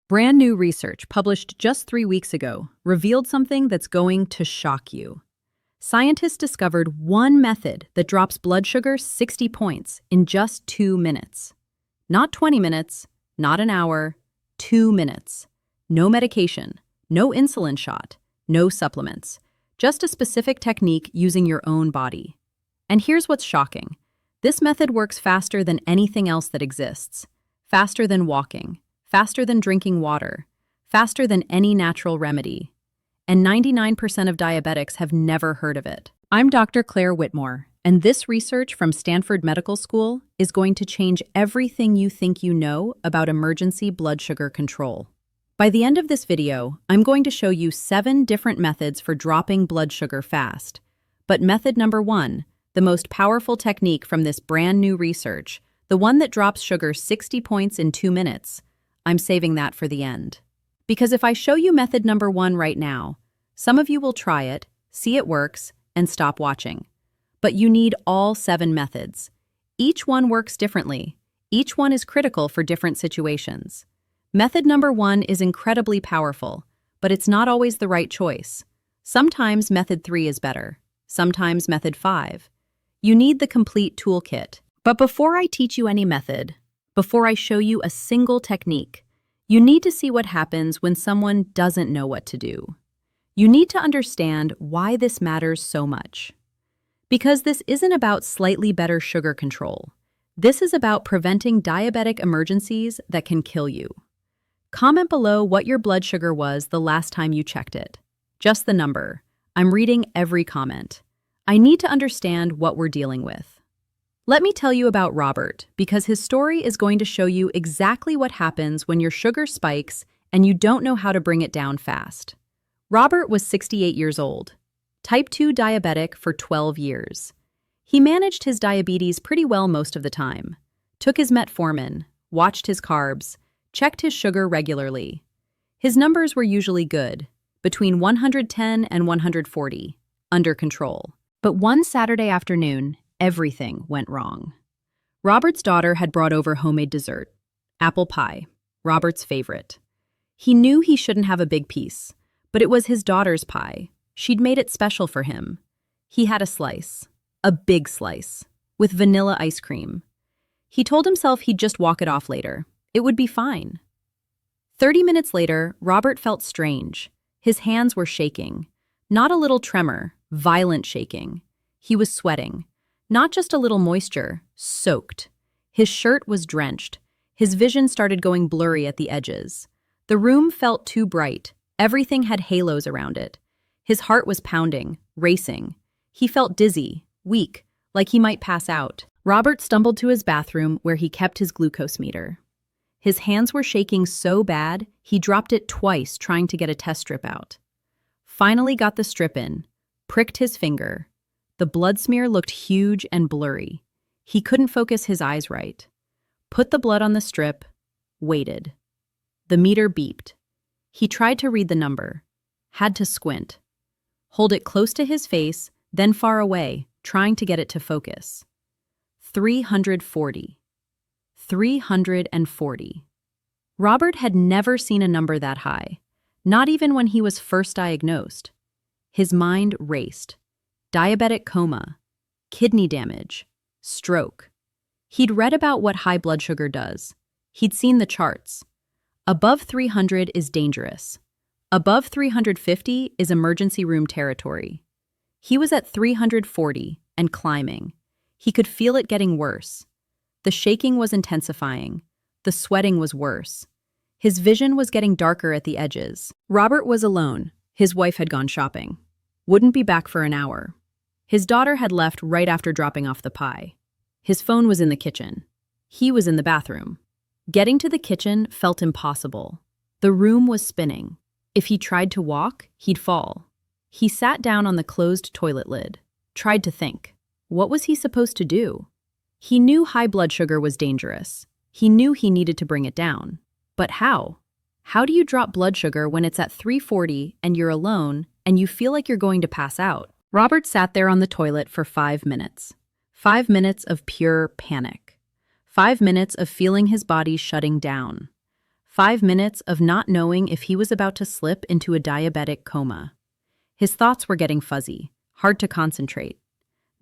Brand new research published just 3 weeks ago revealed something that's going to shock you. Scientists discovered one method that drops blood sugar 60 points in just 2 minutes. Not 20 minutes, not an hour, 2 minutes. No medication, no insulin shot, no supplements. Just a specific technique using your own body. And here's what's shocking. This method works faster than anything else that exists. Faster than walking, faster than drinking water, faster than any natural remedy. And 99% of diabetics have never heard of it. I'm Dr. Claire Whitmore, and this research from Stanford Medical School is going to change everything you think you know about emergency blood sugar control. By the end of this video, I'm going to show you 7 different methods for dropping blood sugar fast. But method number 1, the most powerful technique from this brand new research, the one that drops sugar 60 points in 2 minutes, I'm saving that for the end. Because if I show you method number 1 right now, some of you will try it, see it works, and stop watching. But you need all 7 methods. Each one works differently. Each one is critical for different situations. Method number 1 is incredibly powerful, but it's not always the right choice. Sometimes method 3 is better. Sometimes method 5. You need the complete toolkit. But before I teach you any method, before I show you a single technique, you need to see what happens when someone doesn't know what to do. You need to understand why this matters so much. Because this isn't about slightly better sugar control. This is about preventing diabetic emergencies that can kill you. Comment below what your blood sugar was the last time you checked it. Just the number. I'm reading every comment. I need to understand what we're dealing with. Let me tell you about Robert, because his story is going to show you exactly what happens when your sugar spikes and you don't know how to bring it down fast. Robert was 68 years old, type 2 diabetic for 12 years. He managed his diabetes pretty well most of the time, took his metformin, watched his carbs, checked his sugar regularly. His numbers were usually good, between 110 and 140, under control. But one Saturday afternoon, everything went wrong. Robert's daughter had brought over homemade dessert, apple pie, Robert's favorite. He knew he shouldn't have a big piece, but it was his daughter's pie. She'd made it special for him. He had a slice, a big slice, with vanilla ice cream. He told himself he'd just walk it off later. It would be fine. 30 minutes later, Robert felt strange. His hands were shaking. Not a little tremor, violent shaking. He was sweating. Not just a little moisture, soaked. His shirt was drenched. His vision started going blurry at the edges. The room felt too bright. Everything had halos around it. His heart was pounding, racing. He felt dizzy, weak, like he might pass out. Robert stumbled to his bathroom where he kept his glucose meter. His hands were shaking so bad, he dropped it twice trying to get a test strip out. Finally got the strip in, pricked his finger. The blood smear looked huge and blurry. He couldn't focus his eyes right. Put the blood on the strip, waited. The meter beeped. He tried to read the number, had to squint. Hold it close to his face, then far away, trying to get it to focus. 340. 340. Robert had never seen a number that high, not even when he was first diagnosed. His mind raced. Diabetic coma, kidney damage, stroke. He'd read about what high blood sugar does. He'd seen the charts. Above 300 is dangerous. Above 350 is emergency room territory. He was at 340 and climbing. He could feel it getting worse. The shaking was intensifying. The sweating was worse. His vision was getting darker at the edges. Robert was alone. His wife had gone shopping. Wouldn't be back for an hour. His daughter had left right after dropping off the pie. His phone was in the kitchen. He was in the bathroom. Getting to the kitchen felt impossible. The room was spinning. If he tried to walk, he'd fall. He sat down on the closed toilet lid, tried to think. What was he supposed to do? He knew high blood sugar was dangerous. He knew he needed to bring it down. But how? How do you drop blood sugar when it's at 340 and you're alone and you feel like you're going to pass out? Robert sat there on the toilet for 5 minutes. 5 minutes of pure panic. 5 minutes of feeling his body shutting down. 5 minutes of not knowing if he was about to slip into a diabetic coma. His thoughts were getting fuzzy, hard to concentrate.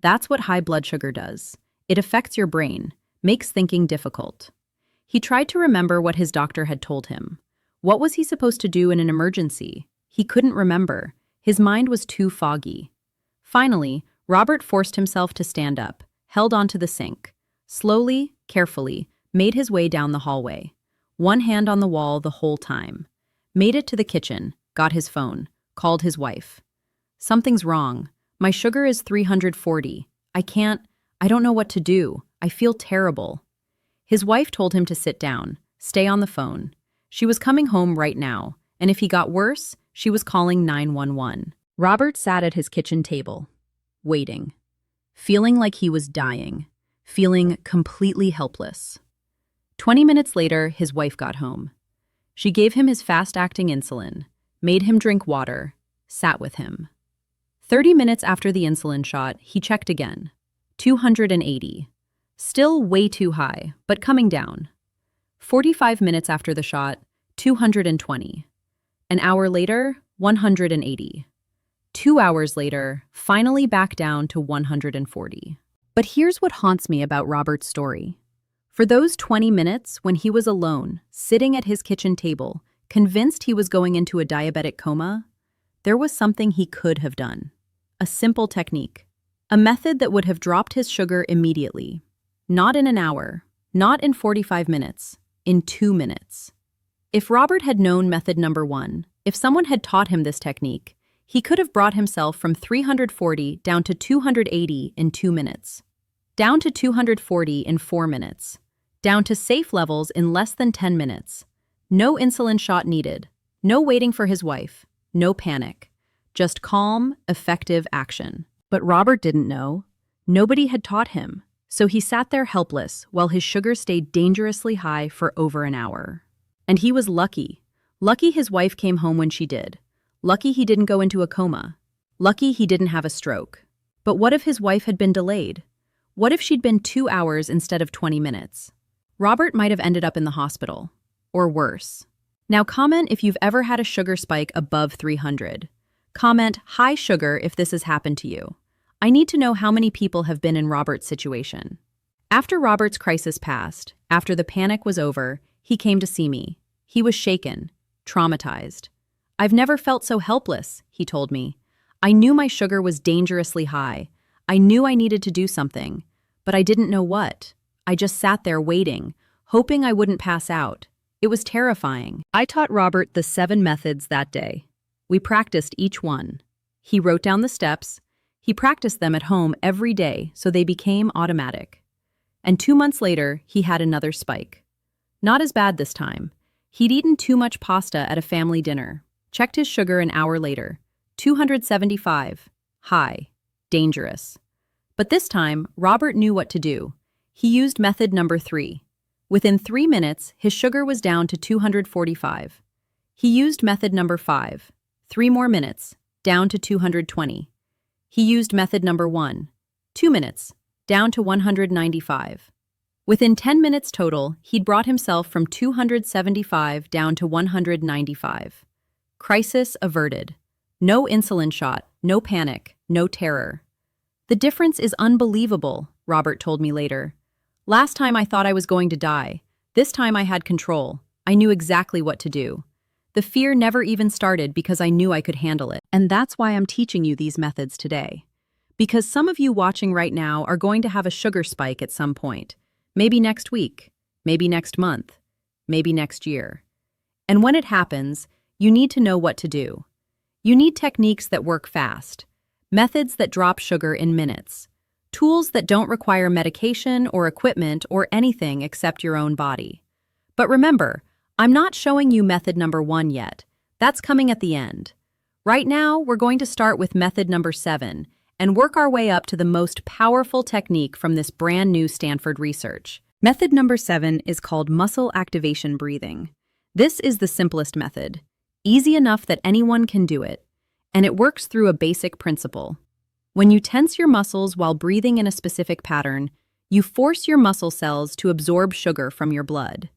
That's what high blood sugar does. It affects your brain, makes thinking difficult. He tried to remember what his doctor had told him. What was he supposed to do in an emergency? He couldn't remember. His mind was too foggy. Finally, Robert forced himself to stand up, held onto the sink. Slowly, carefully, made his way down the hallway. One hand on the wall the whole time. Made it to the kitchen, got his phone, called his wife. "Something's wrong. My sugar is 340. I don't know what to do. I feel terrible." His wife told him to sit down, stay on the phone. She was coming home right now, and if he got worse, she was calling 911. Robert sat at his kitchen table, waiting, feeling like he was dying, feeling completely helpless. 20 minutes later, his wife got home. She gave him his fast-acting insulin, made him drink water, sat with him. 30 minutes after the insulin shot, he checked again. 280. Still way too high, but coming down. 45 minutes after the shot, 220. An hour later, 180. 2 hours later, finally back down to 140. But here's what haunts me about Robert's story. For those 20 minutes when he was alone, sitting at his kitchen table, convinced he was going into a diabetic coma, there was something he could have done. A simple technique. A method that would have dropped his sugar immediately. Not in an hour, not in 45 minutes, in 2 minutes. If Robert had known method number 1, if someone had taught him this technique, he could have brought himself from 340 down to 280 in 2 minutes. Down to 240 in 4 minutes. Down to safe levels in less than 10 minutes. No insulin shot needed. No waiting for his wife. No panic. Just calm, effective action. But Robert didn't know. Nobody had taught him. So he sat there helpless while his sugar stayed dangerously high for over an hour. And he was lucky. Lucky his wife came home when she did. Lucky he didn't go into a coma. Lucky he didn't have a stroke. But what if his wife had been delayed? What if she'd been 2 hours instead of 20 minutes? Robert might have ended up in the hospital. Or worse. Now comment if you've ever had a sugar spike above 300. Comment high sugar if this has happened to you. I need to know how many people have been in Robert's situation. After Robert's crisis passed, after the panic was over, he came to see me. He was shaken, traumatized. "I've never felt so helpless," he told me. "I knew my sugar was dangerously high. I knew I needed to do something, but I didn't know what. I just sat there waiting, hoping I wouldn't pass out. It was terrifying." I taught Robert the 7 methods that day. We practiced each one. He wrote down the steps. He practiced them at home every day so they became automatic. And 2 months later, he had another spike. Not as bad this time. He'd eaten too much pasta at a family dinner. Checked his sugar an hour later. 275. High. Dangerous. But this time, Robert knew what to do. He used method number 3. Within 3 minutes, his sugar was down to 245. He used method number 5. 3 more minutes, down to 220. He used method number 1. 2 minutes, down to 195. Within 10 minutes total, he'd brought himself from 275 down to 195. Crisis averted. No insulin shot, no panic, no terror. "The difference is unbelievable," Robert told me later. "Last time I thought I was going to die. This time I had control. I knew exactly what to do. The fear never even started because I knew I could handle it." And that's why I'm teaching you these methods today. Because some of you watching right now are going to have a sugar spike at some point. Maybe next week, maybe next month, maybe next year. And when it happens, you need to know what to do. You need techniques that work fast, methods that drop sugar in minutes, tools that don't require medication or equipment or anything except your own body. But remember, I'm not showing you method number 1 yet. That's coming at the end. Right now, we're going to start with method number 7 and work our way up to the most powerful technique from this brand new Stanford research. Method number 7 is called muscle activation breathing. This is the simplest method, easy enough that anyone can do it, and it works through a basic principle. When you tense your muscles while breathing in a specific pattern, you force your muscle cells to absorb sugar from your blood.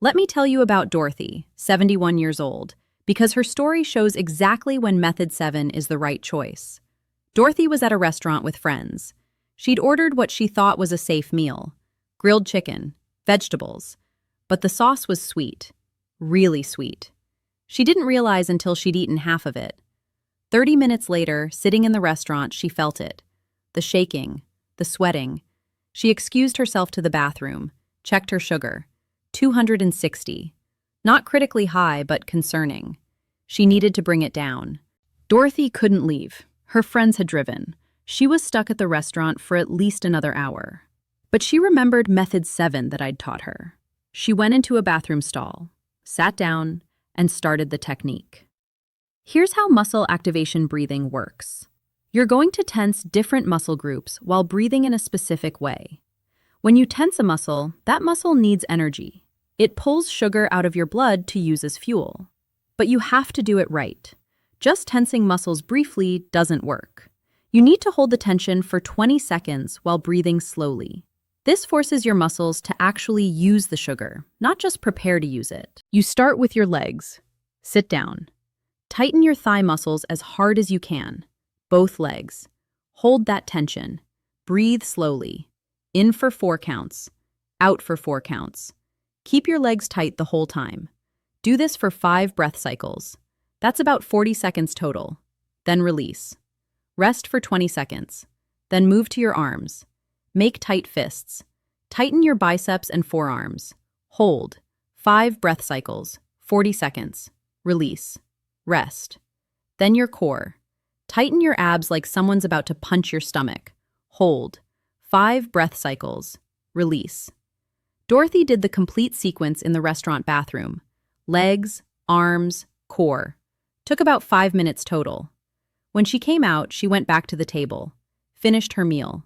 Let me tell you about Dorothy, 71 years old, because her story shows exactly when Method 7 is the right choice. Dorothy was at a restaurant with friends. She'd ordered what she thought was a safe meal: grilled chicken, vegetables, but the sauce was sweet, really sweet. She didn't realize until she'd eaten half of it. 30 minutes later, sitting in the restaurant, she felt it. The shaking, the sweating. She excused herself to the bathroom, checked her sugar. 260. Not critically high, but concerning. She needed to bring it down. Dorothy couldn't leave. Her friends had driven. She was stuck at the restaurant for at least another hour. But she remembered Method 7 that I'd taught her. She went into a bathroom stall, sat down, and started the technique. Here's how muscle activation breathing works. You're going to tense different muscle groups while breathing in a specific way. When you tense a muscle, that muscle needs energy. It pulls sugar out of your blood to use as fuel. But you have to do it right. Just tensing muscles briefly doesn't work. You need to hold the tension for 20 seconds while breathing slowly. This forces your muscles to actually use the sugar, not just prepare to use it. You start with your legs. Sit down. Tighten your thigh muscles as hard as you can. Both legs. Hold that tension. Breathe slowly. In for 4 counts. Out for 4 counts. Keep your legs tight the whole time. Do this for 5 breath cycles. That's about 40 seconds total. Then release. Rest for 20 seconds. Then move to your arms. Make tight fists. Tighten your biceps and forearms. Hold. 5 breath cycles. 40 seconds. Release. Rest. Then your core. Tighten your abs like someone's about to punch your stomach. Hold. 5 breath cycles. Release. Dorothy did the complete sequence in the restaurant bathroom. Legs, arms, core. Took about 5 minutes total. When she came out, she went back to the table. Finished her meal.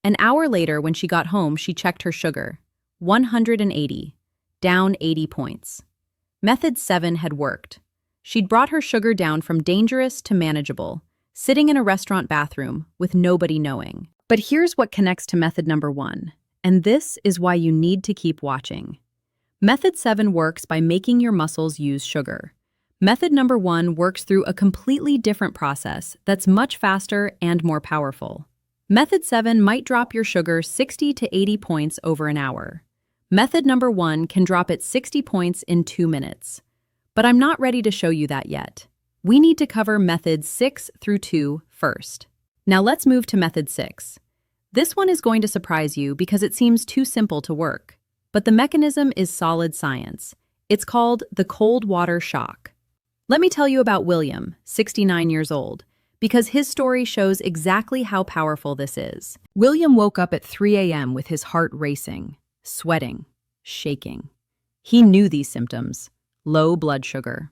An hour later, when she got home, she checked her sugar. 180. Down 80 points. Method 7 had worked. She'd brought her sugar down from dangerous to manageable, sitting in a restaurant bathroom with nobody knowing. But here's what connects to method number 1, and this is why you need to keep watching. Method 7 works by making your muscles use sugar. Method number 1 works through a completely different process that's much faster and more powerful. Method 7 might drop your sugar 60 to 80 points over an hour. Method number 1 can drop it 60 points in 2 minutes. But I'm not ready to show you that yet. We need to cover methods 6 through 2 first. Now let's move to method 6. This one is going to surprise you because it seems too simple to work. But the mechanism is solid science. It's called the cold water shock. Let me tell you about William, 69 years old, because his story shows exactly how powerful this is. William woke up at 3 a.m. with his heart racing, sweating, shaking. He knew these symptoms. Low blood sugar.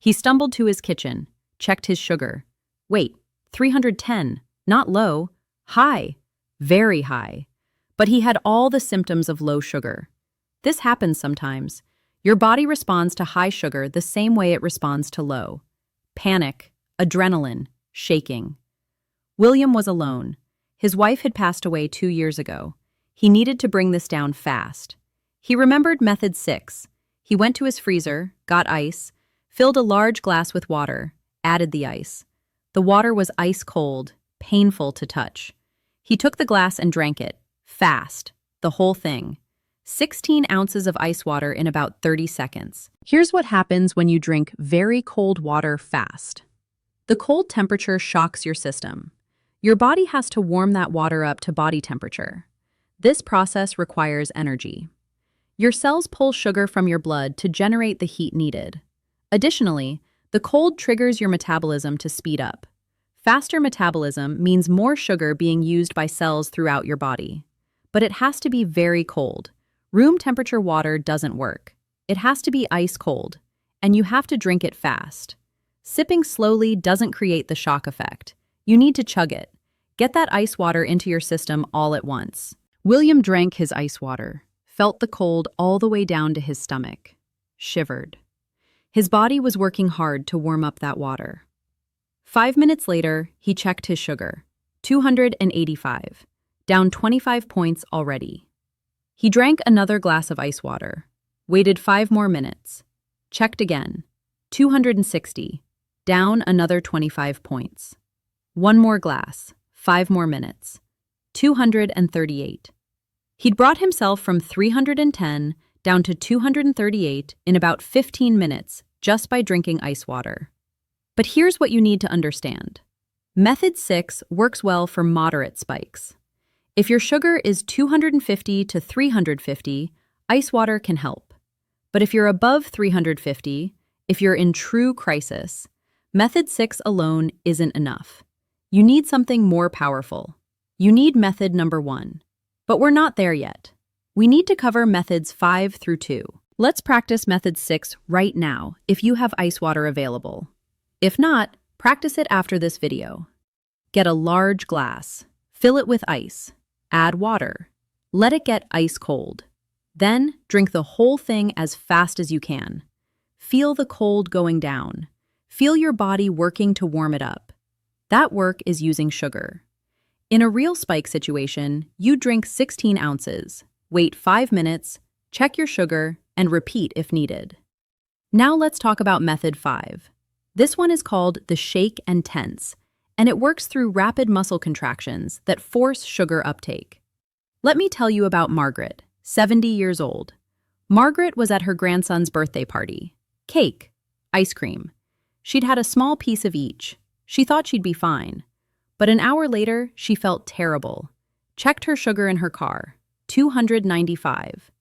He stumbled to his kitchen, checked his sugar. Wait, 310, not low, high, very high. But he had all the symptoms of low sugar. This happens sometimes. Your body responds to high sugar the same way it responds to low. Panic, adrenaline, shaking. William was alone. His wife had passed away 2 years ago. He needed to bring this down fast. He remembered method 6. He went to his freezer, got ice, filled a large glass with water, added the ice. The water was ice cold, painful to touch. He took the glass and drank it, fast, the whole thing. 16 ounces of ice water in about 30 seconds. Here's what happens when you drink very cold water fast. The cold temperature shocks your system. Your body has to warm that water up to body temperature. This process requires energy. Your cells pull sugar from your blood to generate the heat needed. Additionally, the cold triggers your metabolism to speed up. Faster metabolism means more sugar being used by cells throughout your body. But it has to be very cold. Room temperature water doesn't work. It has to be ice cold, and you have to drink it fast. Sipping slowly doesn't create the shock effect. You need to chug it. Get that ice water into your system all at once. William drank his ice water, felt the cold all the way down to his stomach, shivered. His body was working hard to warm up that water. 5 minutes later, he checked his sugar, 285, down 25 points already. He drank another glass of ice water, Waited 5 more minutes. Checked again. 260. Down another 25 points. One more glass. 5 more minutes. 238. He'd brought himself from 310 down to 238 in about 15 minutes just by drinking ice water. But here's what you need to understand. Method 6 works well for moderate spikes. If your sugar is 250 to 350, ice water can help. But if you're above 350, if you're in true crisis, Method 6 alone isn't enough. You need something more powerful. You need method number 1. But we're not there yet. We need to cover methods 5 through 2. Let's practice method 6 right now if you have ice water available. If not, practice it after this video. Get a large glass. Fill it with ice. Add water. Let it get ice cold. Then drink the whole thing as fast as you can. Feel the cold going down. Feel your body working to warm it up. That work is using sugar. In a real spike situation, you drink 16 ounces, wait 5 minutes, check your sugar, and repeat if needed. Now let's talk about method 5. This one is called the shake and tense, and it works through rapid muscle contractions that force sugar uptake. Let me tell you about Margaret, 70 years old. Margaret was at her grandson's birthday party. Cake, ice cream. She'd had a small piece of each. She thought she'd be fine. But an hour later, she felt terrible. Checked her sugar in her car, 295.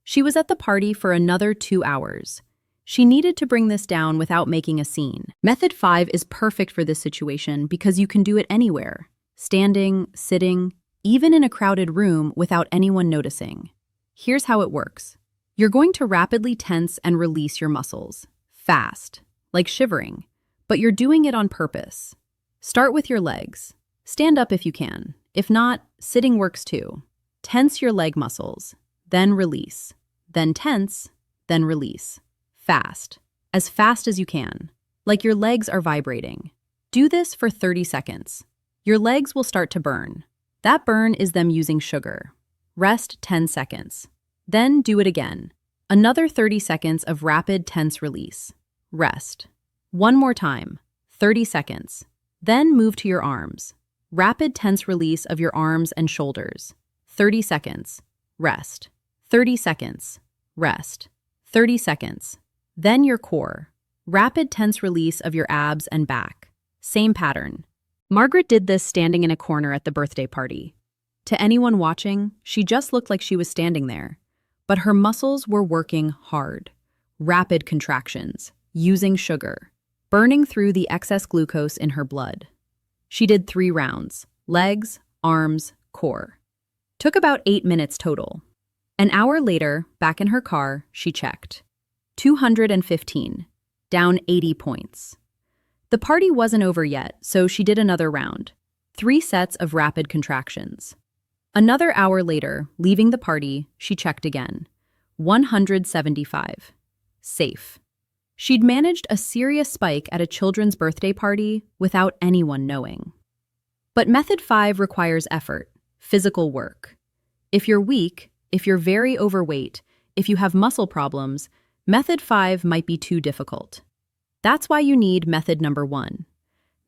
She was at the party for another 2 hours. She needed to bring this down without making a scene. Method 5 is perfect for this situation because you can do it anywhere, standing, sitting, even in a crowded room without anyone noticing. Here's how it works. You're going to rapidly tense and release your muscles, fast, like shivering, but you're doing it on purpose. Start with your legs. Stand up if you can. If not, sitting works too. Tense your leg muscles, then release. Then tense, then release. Fast. As fast as you can. Like your legs are vibrating. Do this for 30 seconds. Your legs will start to burn. That burn is them using sugar. Rest 10 seconds. Then do it again. Another 30 seconds of rapid tense release. Rest. One more time. 30 seconds. Then move to your arms. Rapid tense release of your arms and shoulders. 30 seconds. Rest. 30 seconds. Rest. 30 seconds. Then your core. Rapid tense release of your abs and back. Same pattern. Margaret did this standing in a corner at the birthday party. To anyone watching, she just looked like she was standing there. But her muscles were working hard. Rapid contractions, using sugar, burning through the excess glucose in her blood. She did 3 rounds, legs, arms, core. Took about 8 minutes total. An hour later, back in her car, she checked. 215, down 80 points. The party wasn't over yet, so she did another round. 3 sets of rapid contractions. Another hour later, leaving the party, she checked again. 175. Safe. She'd managed a serious spike at a children's birthday party without anyone knowing. But method 5 requires effort, physical work. If you're weak, if you're very overweight, if you have muscle problems, method 5 might be too difficult. That's why you need method number 1.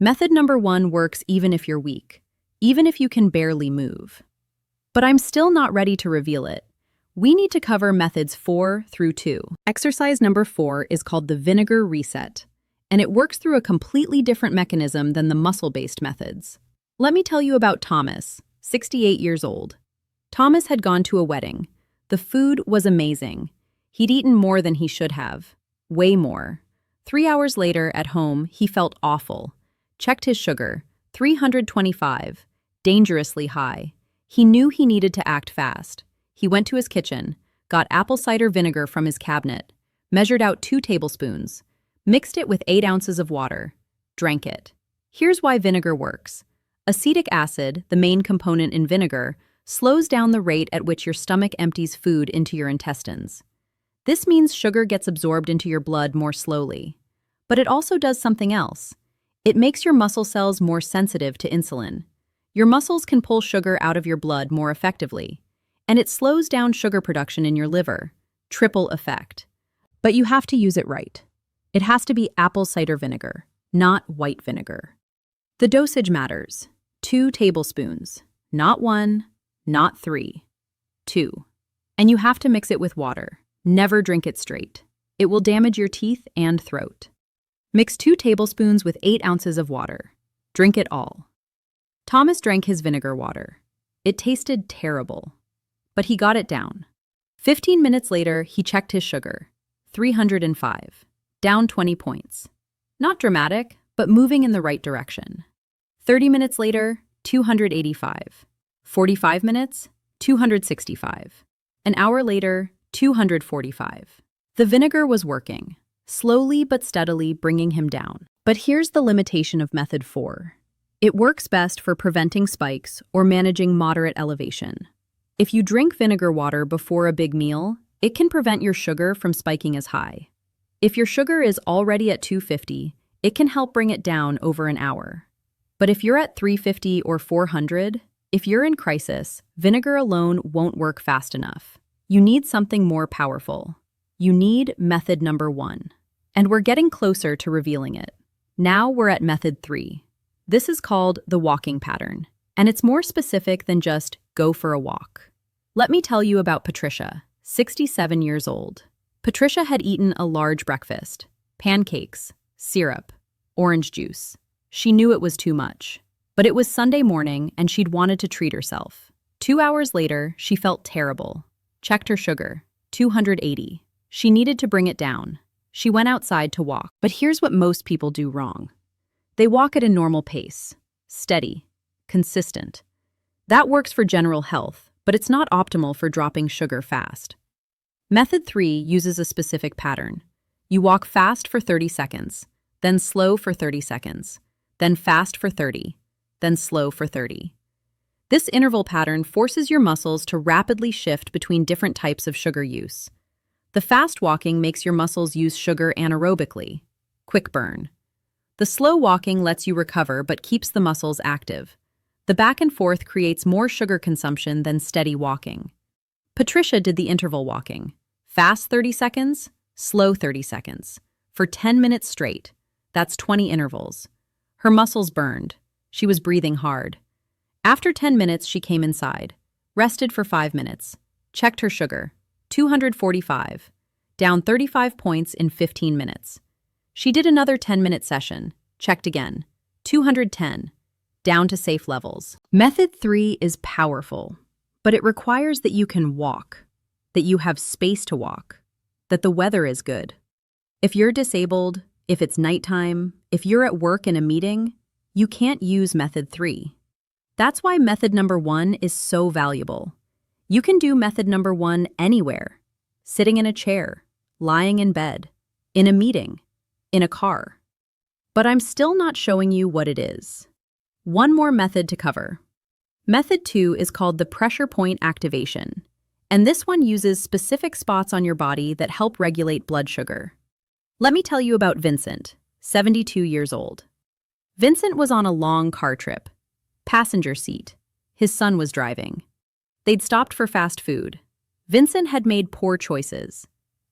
Method number 1 works even if you're weak, even if you can barely move. But I'm still not ready to reveal it. We need to cover methods 4 through 2. Exercise number 4 is called the vinegar reset, and it works through a completely different mechanism than the muscle-based methods. Let me tell you about Thomas, 68 years old. Thomas had gone to a wedding. The food was amazing. He'd eaten more than he should have. Way more. 3 hours later, at home, he felt awful. Checked his sugar, 325, dangerously high. He knew he needed to act fast. He went to his kitchen, got apple cider vinegar from his cabinet, measured out 2 tablespoons, mixed it with 8 ounces of water, drank it. Here's why vinegar works. Acetic acid, the main component in vinegar, slows down the rate at which your stomach empties food into your intestines. This means sugar gets absorbed into your blood more slowly. But it also does something else. It makes your muscle cells more sensitive to insulin. Your muscles can pull sugar out of your blood more effectively. And it slows down sugar production in your liver. Triple effect. But you have to use it right. It has to be apple cider vinegar, not white vinegar. The dosage matters. 2 tablespoons. Not 1, not 3. 2. And you have to mix it with water. Never drink it straight. It will damage your teeth and throat. Mix 2 tablespoons with 8 ounces of water. Drink it all. Thomas drank his vinegar water. It tasted terrible, but he got it down. 15 minutes later, he checked his sugar. 305. Down 20 points. Not dramatic, but moving in the right direction. 30 minutes later, 285. 45 minutes, 265. An hour later, 245. The vinegar was working, slowly but steadily bringing him down. But here's the limitation of method 4. It works best for preventing spikes or managing moderate elevation. If you drink vinegar water before a big meal, it can prevent your sugar from spiking as high. If your sugar is already at 250, it can help bring it down over an hour. But if you're at 350 or 400, if you're in crisis, vinegar alone won't work fast enough. You need something more powerful. You need method number 1. And we're getting closer to revealing it. Now we're at method 3. This is called the walking pattern, and it's more specific than just go for a walk. Let me tell you about Patricia, 67 years old. Patricia had eaten a large breakfast, pancakes, syrup, orange juice. She knew it was too much, but it was Sunday morning and she'd wanted to treat herself. 2 hours later, she felt terrible. Checked her sugar, 280. She needed to bring it down. She went outside to walk, but here's what most people do wrong. They walk at a normal pace, steady, consistent. That works for general health, but it's not optimal for dropping sugar fast. Method 3 uses a specific pattern. You walk fast for 30 seconds, then slow for 30 seconds, then fast for 30, then slow for 30. This interval pattern forces your muscles to rapidly shift between different types of sugar use. The fast walking makes your muscles use sugar anaerobically, quick burn. The slow walking lets you recover but keeps the muscles active. The back and forth creates more sugar consumption than steady walking. Patricia did the interval walking. Fast 30 seconds, slow 30 seconds. For 10 minutes straight. That's 20 intervals. Her muscles burned. She was breathing hard. After 10 minutes, she came inside. Rested for 5 minutes. Checked her sugar. 245. Down 35 points in 15 minutes. She did another 10-minute session, checked again, 210, down to safe levels. Method 3 is powerful, but it requires that you can walk, that you have space to walk, that the weather is good. If you're disabled, if it's nighttime, if you're at work in a meeting, you can't use method 3. That's why method number 1 is so valuable. You can do method number 1 anywhere, sitting in a chair, lying in bed, in a meeting, in a car. But I'm still not showing you what it is. One more method to cover. Method 2 is called the pressure point activation, and this one uses specific spots on your body that help regulate blood sugar. Let me tell you about Vincent, 72 years old. Vincent was on a long car trip. Passenger seat. His son was driving. They'd stopped for fast food. Vincent had made poor choices.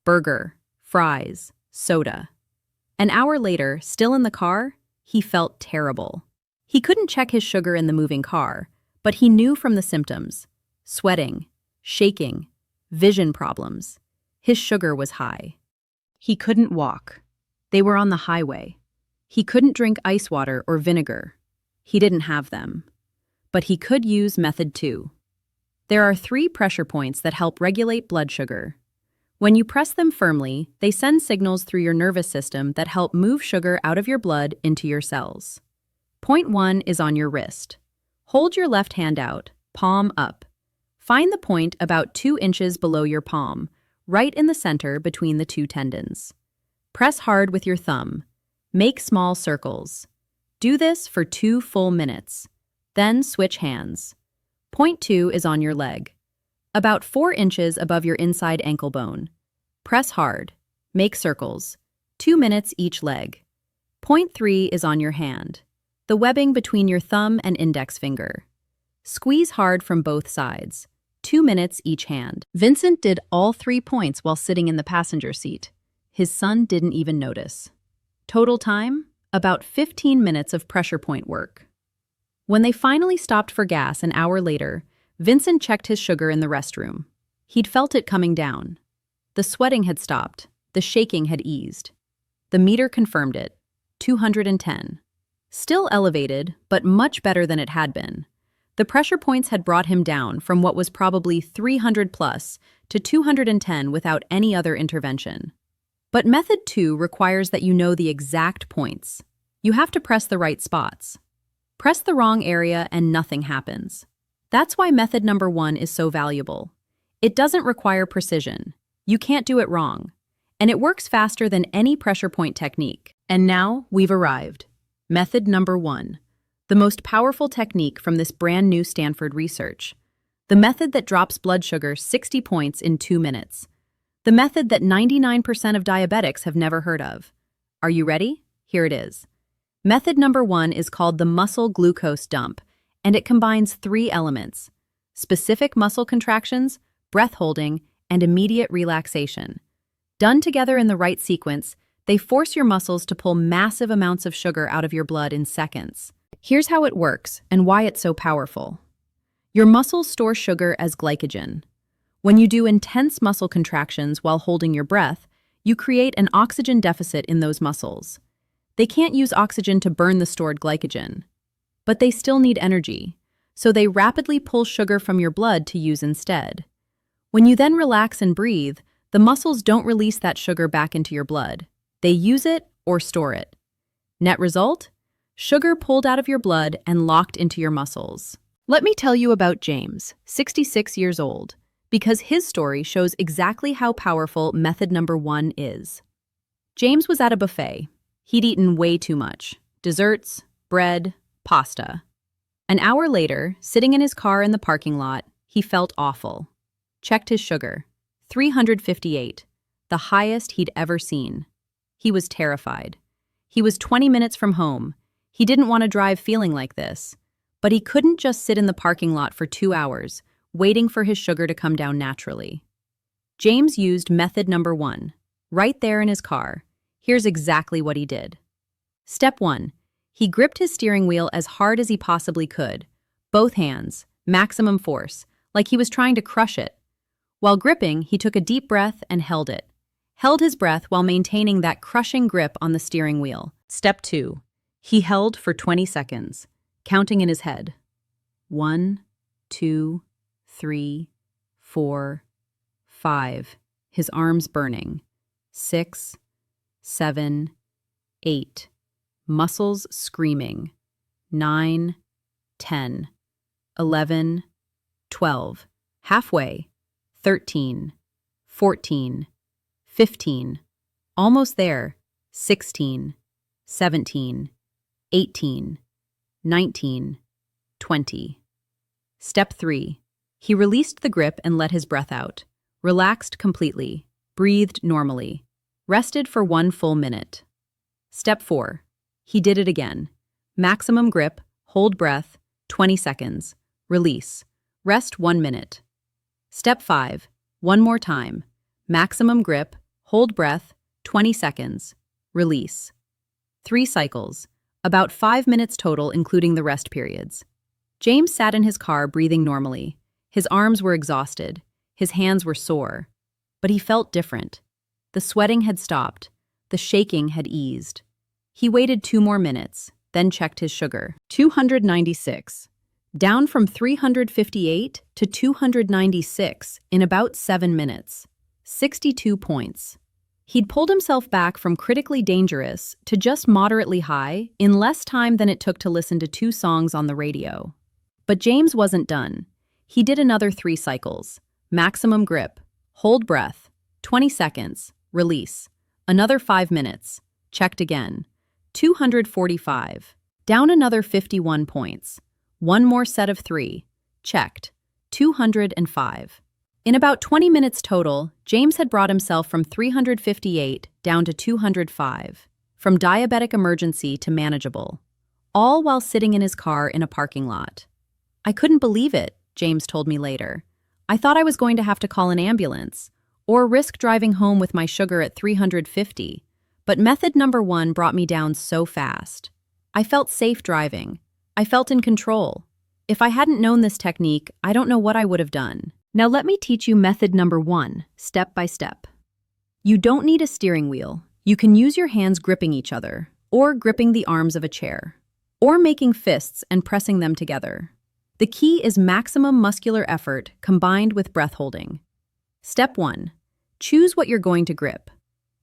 Burger, fries, soda. An hour later, still in the car, he felt terrible. He couldn't check his sugar in the moving car, but he knew from the symptoms: sweating, shaking, vision problems. His sugar was high. He couldn't walk. They were on the highway. He couldn't drink ice water or vinegar. He didn't have them. But he could use method 2. There are 3 pressure points that help regulate blood sugar. When you press them firmly, they send signals through your nervous system that help move sugar out of your blood into your cells. Point 1 is on your wrist. Hold your left hand out, palm up. Find the point about 2 inches below your palm, right in the center between the 2 tendons. Press hard with your thumb. Make small circles. Do this for 2 full minutes. Then switch hands. Point 2 is on your leg, about 4 inches above your inside ankle bone. Press hard. Make circles. 2 minutes each leg. Point 3 is on your hand, the webbing between your thumb and index finger. Squeeze hard from both sides. 2 minutes each hand. Vincent did all 3 points while sitting in the passenger seat. His son didn't even notice. Total time? About 15 minutes of pressure point work. When they finally stopped for gas an hour later, Vincent checked his sugar in the restroom. He'd felt it coming down. The sweating had stopped. The shaking had eased. The meter confirmed it. 210. Still elevated, but much better than it had been. The pressure points had brought him down from what was probably 300 plus to 210 without any other intervention. But method 2 requires that you know the exact points. You have to press the right spots. Press the wrong area and nothing happens. That's why method number 1 is so valuable. It doesn't require precision. You can't do it wrong. And it works faster than any pressure point technique. And now we've arrived. Method number 1. The most powerful technique from this brand new Stanford research. The method that drops blood sugar 60 points in 2 minutes. The method that 99% of diabetics have never heard of. Are you ready? Here it is. Method number 1 is called the muscle glucose dump, and it combines 3 elements: specific muscle contractions, breath holding, and immediate relaxation. Done together in the right sequence, they force your muscles to pull massive amounts of sugar out of your blood in seconds. Here's how it works and why it's so powerful. Your muscles store sugar as glycogen. When you do intense muscle contractions while holding your breath, you create an oxygen deficit in those muscles. They can't use oxygen to burn the stored glycogen. But they still need energy, so they rapidly pull sugar from your blood to use instead. When you then relax and breathe, the muscles don't release that sugar back into your blood. They use it or store it. Net result? Sugar pulled out of your blood and locked into your muscles. Let me tell you about James, 66 years old, because his story shows exactly how powerful method number 1 is. James was at a buffet. He'd eaten way too much. Desserts, bread, pasta. An hour later, sitting in his car in the parking lot, he felt awful. Checked his sugar. 358, the highest he'd ever seen. He was terrified. He was 20 minutes from home. He didn't want to drive feeling like this. But he couldn't just sit in the parking lot for 2 hours, waiting for his sugar to come down naturally. James used method number 1. Right there in his car. Here's exactly what he did. Step 1. He gripped his steering wheel as hard as he possibly could. Both hands, maximum force, like he was trying to crush it. While gripping, he took a deep breath and held it. Held his breath while maintaining that crushing grip on the steering wheel. Step 2. He held for 20 seconds, counting in his head. 1, 2, 3, 4, 5. His arms burning. 6, 7, 8. Muscles screaming. 9, 10, 11, 12. Halfway. 13, 14, 15. Almost there. 16, 17, 18, 19, 20. Step 3. He released the grip and let his breath out. Relaxed completely. Breathed normally. Rested for 1 full minute. Step 4. He did it again. Maximum grip, hold breath, 20 seconds. Release. Rest 1 minute. Step 5. One more time. Maximum grip, hold breath, 20 seconds. Release. 3 cycles. About 5 minutes total, including the rest periods. James sat in his car breathing normally. His arms were exhausted. His hands were sore. But he felt different. The sweating had stopped. The shaking had eased. He waited 2 more minutes, then checked his sugar. 296. Down from 358 to 296 in about 7 minutes. 62 points. He'd pulled himself back from critically dangerous to just moderately high in less time than it took to listen to 2 songs on the radio. But James wasn't done. He did another 3 cycles. Maximum grip. Hold breath. 20 seconds. Release. Another 5 minutes. Checked again. 245. Down another 51 points. 1 more set of 3. Checked. 205. In about 20 minutes total, James had brought himself from 358 down to 205, from diabetic emergency to manageable, all while sitting in his car in a parking lot. I couldn't believe it, James told me later. I thought I was going to have to call an ambulance or risk driving home with my sugar at 350, but method number 1 brought me down so fast. I felt safe driving. I felt in control. If I hadn't known this technique, I don't know what I would have done. Now let me teach you method number 1, step by step. You don't need a steering wheel. You can use your hands gripping each other, or gripping the arms of a chair, or making fists and pressing them together. The key is maximum muscular effort combined with breath holding. Step 1. Choose what you're going to grip.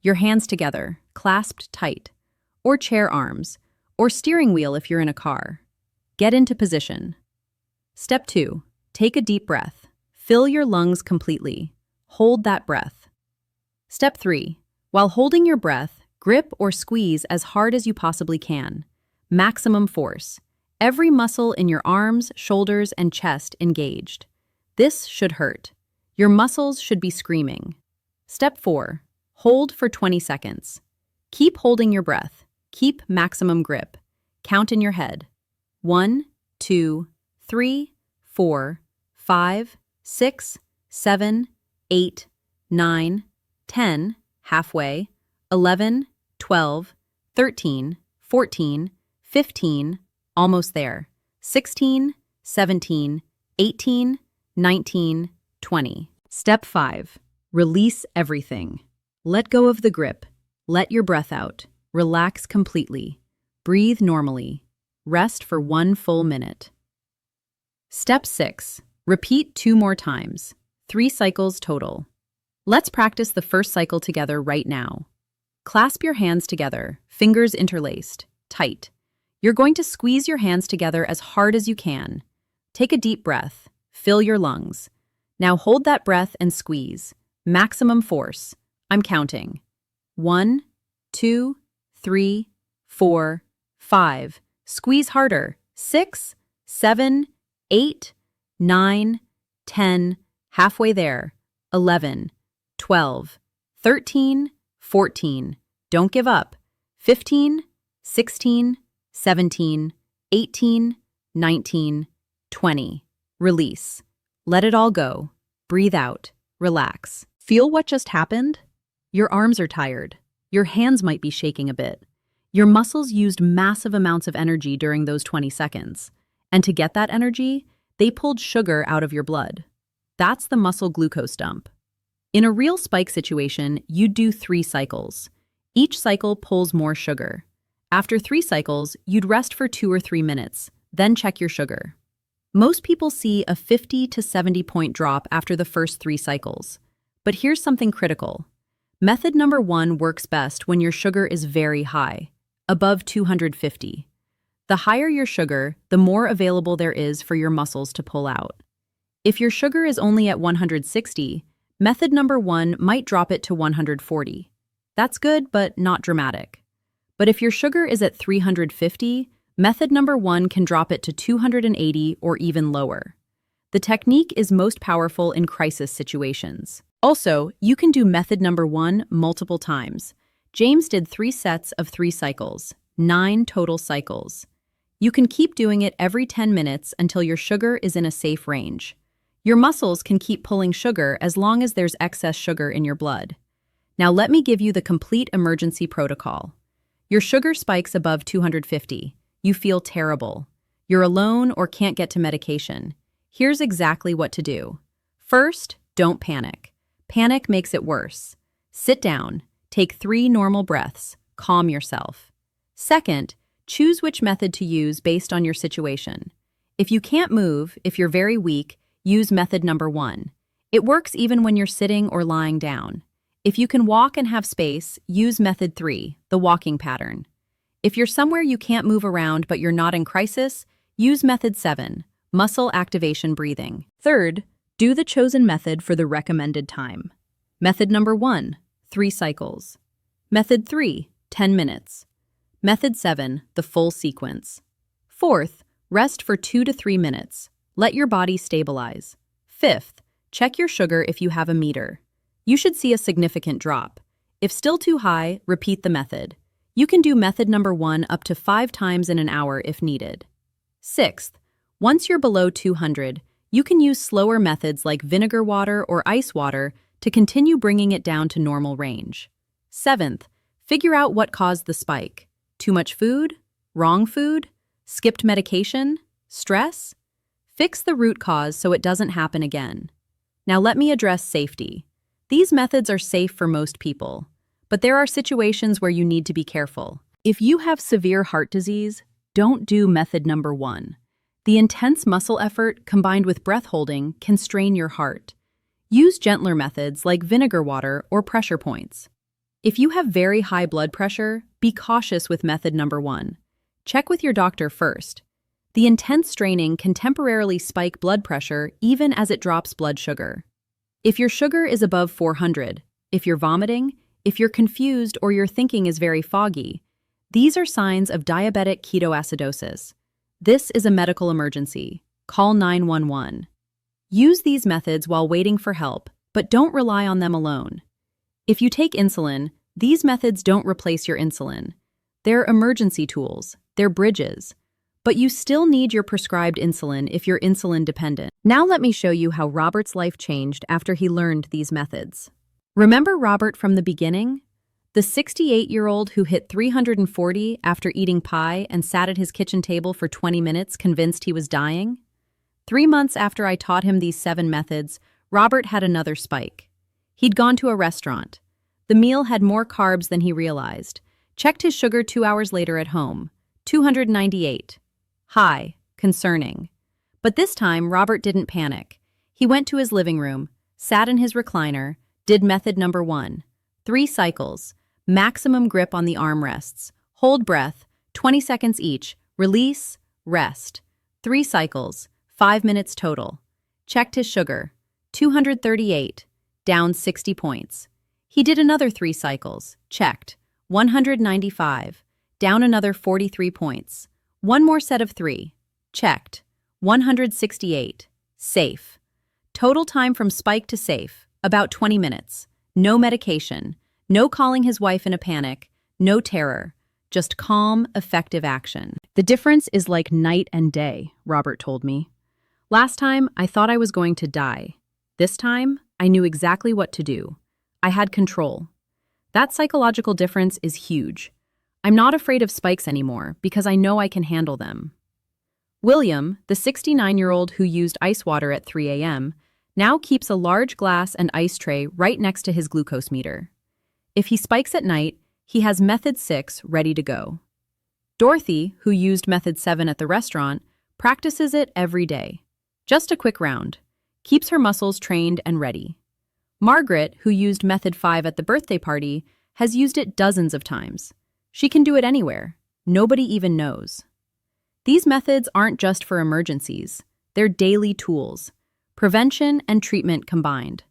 Your hands together, clasped tight, or chair arms, or steering wheel if you're in a car. Get into position. Step 2. Take a deep breath. Fill your lungs completely. Hold that breath. Step 3. While holding your breath, grip or squeeze as hard as you possibly can. Maximum force. Every muscle in your arms, shoulders, and chest engaged. This should hurt. Your muscles should be screaming. Step 4. Hold for 20 seconds. Keep holding your breath. Keep maximum grip. Count in your head. 1, 2, 3, 4, 5, 6, 7, 8, 9, 10, halfway, 11, 12, 13, 14, 15, almost there, 16, 17, 18, 19, 20. Step 5. Release everything. Let go of the grip. Let your breath out. Relax completely. Breathe normally. Rest for 1 full minute. Step 6. Repeat 2 more times. 3 cycles total. Let's practice the first cycle together right now. Clasp your hands together, fingers interlaced, tight. You're going to squeeze your hands together as hard as you can. Take a deep breath. Fill your lungs. Now hold that breath and squeeze. Maximum force. I'm counting. 1, 2, 3, 4, 5. Squeeze harder. 6, 7, 8, 9, 10. Halfway there. 11, 12, 13, 14. Don't give up. 15, 16, 17, 18, 19, 20. Release. Let it all go. Breathe out. Relax. Feel what just happened? Your arms are tired. Your hands might be shaking a bit. Your muscles used massive amounts of energy during those 20 seconds. And to get that energy, they pulled sugar out of your blood. That's the muscle glucose dump. In a real spike situation, you'd do 3 cycles. Each cycle pulls more sugar. After 3 cycles, you'd rest for 2 or 3 minutes, then check your sugar. Most people see a 50 to 70 point drop after the first 3 cycles. But here's something critical. Method number 1 works best when your sugar is very high, above 250. The higher your sugar, the more available there is for your muscles to pull out. If your sugar is only at 160, method number 1 might drop it to 140. That's good, but not dramatic. But if your sugar is at 350, method number 1 can drop it to 280 or even lower. The technique is most powerful in crisis situations. Also, you can do method number 1 multiple times. James did 3 sets of 3 cycles, 9 total cycles. You can keep doing it every 10 minutes until your sugar is in a safe range. Your muscles can keep pulling sugar as long as there's excess sugar in your blood. Now let me give you the complete emergency protocol. Your sugar spikes above 250. You feel terrible. You're alone or can't get to medication. Here's exactly what to do. First, don't panic. Panic makes it worse. Sit down. Take 3 normal breaths. Calm yourself. Second, choose which method to use based on your situation. If you can't move, if you're very weak, use method number 1. It works even when you're sitting or lying down. If you can walk and have space, use method 3, the walking pattern. If you're somewhere you can't move around but you're not in crisis, use method 7, muscle activation breathing. Third, do the chosen method for the recommended time. Method number 1, 3 cycles. Method 3, 10 minutes. Method 7, the full sequence. Fourth, rest for 2 to 3 minutes. Let your body stabilize. Fifth, check your sugar if you have a meter. You should see a significant drop. If still too high, repeat the method. You can do method number 1 up to 5 times in an hour if needed. Sixth, once you're below 200, You can use slower methods like vinegar water or ice water to continue bringing it down to normal range. Seventh, figure out what caused the spike. Too much food? Wrong food? Skipped medication? Stress? Fix the root cause so it doesn't happen again. Now let me address safety. These methods are safe for most people, but there are situations where you need to be careful. If you have severe heart disease, don't do method number 1. The intense muscle effort combined with breath holding can strain your heart. Use gentler methods like vinegar water or pressure points. If you have very high blood pressure, be cautious with method number 1. Check with your doctor first. The intense straining can temporarily spike blood pressure even as it drops blood sugar. If your sugar is above 400, if you're vomiting, if you're confused or your thinking is very foggy, these are signs of diabetic ketoacidosis. This is a medical emergency. Call 911. Use these methods while waiting for help, but don't rely on them alone. If you take insulin, these methods don't replace your insulin. They're emergency tools, they're bridges. But you still need your prescribed insulin if you're insulin dependent. Now let me show you how Robert's life changed after he learned these methods. Remember Robert from the beginning? The 68-year-old who hit 340 after eating pie and sat at his kitchen table for 20 minutes convinced he was dying? 3 months after I taught him these 7 methods, Robert had another spike. He'd gone to a restaurant. The meal had more carbs than he realized. Checked his sugar 2 hours later at home. 298. High, concerning. But this time, Robert didn't panic. He went to his living room, sat in his recliner, did method number 1. 3 cycles. Maximum grip on the armrests. Hold breath, 20 seconds each. Release, rest. 3 cycles, 5 minutes total. Checked his sugar. 238, down 60 points. He did another 3 cycles. Checked. 195, down another 43 points. One more set of 3. Checked. 168. Safe. Total time from spike to safe, about 20 minutes. No medication. No calling his wife in a panic. No terror. Just calm, effective action. The difference is like night and day, Robert told me. Last time, I thought I was going to die. This time, I knew exactly what to do. I had control. That psychological difference is huge. I'm not afraid of spikes anymore because I know I can handle them. William, the 69-year-old who used ice water at 3 a.m., now keeps a large glass and ice tray right next to his glucose meter. If he spikes at night, he has method 6 ready to go. Dorothy, who used method 7 at the restaurant, practices it every day. Just a quick round. Keeps her muscles trained and ready. Margaret, who used method 5 at the birthday party, has used it dozens of times. She can do it anywhere. Nobody even knows. These methods aren't just for emergencies. They're daily tools. Prevention and treatment combined.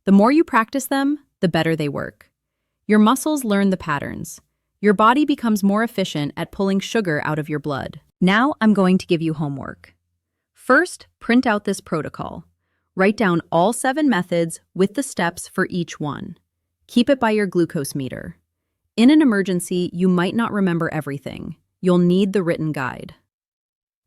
The more you practice them, the better they work. Your muscles learn the patterns. Your body becomes more efficient at pulling sugar out of your blood. Now I'm going to give you homework. First, print out this protocol. Write down all 7 methods with the steps for each one. Keep it by your glucose meter. In an emergency, you might not remember everything. You'll need the written guide.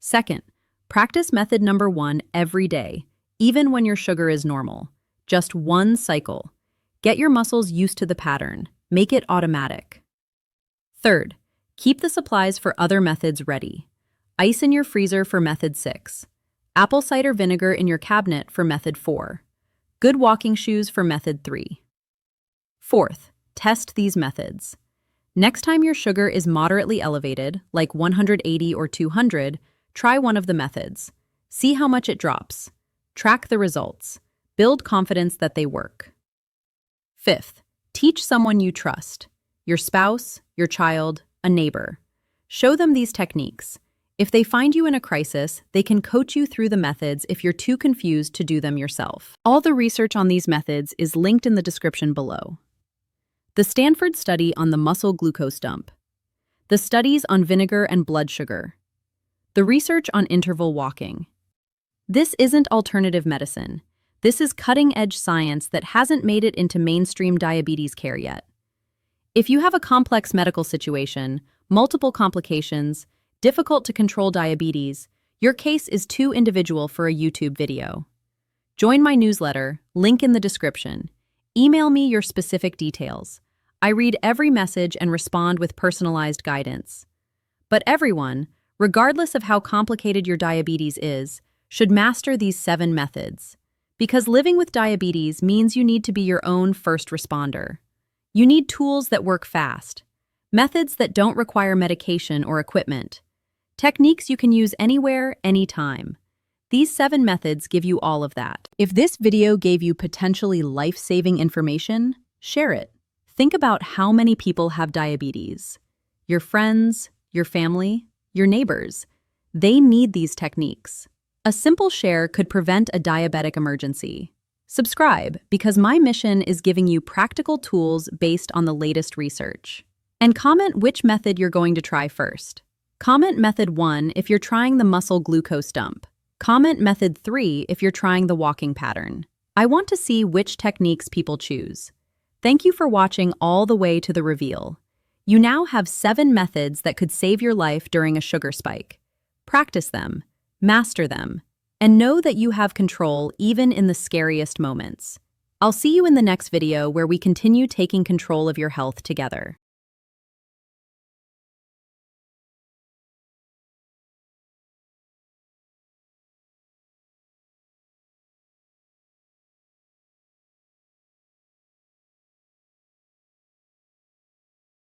Second, practice method number 1 every day, even when your sugar is normal. Just 1 cycle. Get your muscles used to the pattern. Make it automatic. Third, keep the supplies for other methods ready. Ice in your freezer for method 6. Apple cider vinegar in your cabinet for method 4. Good walking shoes for method 3. Fourth, test these methods. Next time your sugar is moderately elevated, like 180 or 200, try one of the methods. See how much it drops. Track the results. Build confidence that they work. Fifth, teach someone you trust. Your spouse, your child, a neighbor. Show them these techniques. If they find you in a crisis, they can coach you through the methods if you're too confused to do them yourself. All the research on these methods is linked in the description below. The Stanford study on the muscle glucose dump. The studies on vinegar and blood sugar. The research on interval walking. This isn't alternative medicine. This is cutting-edge science that hasn't made it into mainstream diabetes care yet. If you have a complex medical situation, multiple complications, difficult to control diabetes, Your case is too individual for a YouTube video. Join my newsletter, link in the description. Email me your specific details. I read every message and respond with personalized guidance. But everyone, regardless of how complicated your diabetes is, should master these 7 methods. Because living with diabetes means you need to be your own first responder. You need tools that work fast, methods that don't require medication or equipment, techniques you can use anywhere, anytime. These 7 methods give you all of that. If this video gave you potentially life-saving information, share it. Think about how many people have diabetes. Your friends, your family, your neighbors. They need these techniques. A simple share could prevent a diabetic emergency. Subscribe, because my mission is giving you practical tools based on the latest research. And comment which method you're going to try first. Comment method 1 if you're trying the muscle glucose dump. Comment method 3 if you're trying the walking pattern. I want to see which techniques people choose. Thank you for watching all the way to the reveal. You now have 7 methods that could save your life during a sugar spike. Practice them, master them, and know that you have control even in the scariest moments. I'll see you in the next video where we continue taking control of your health together.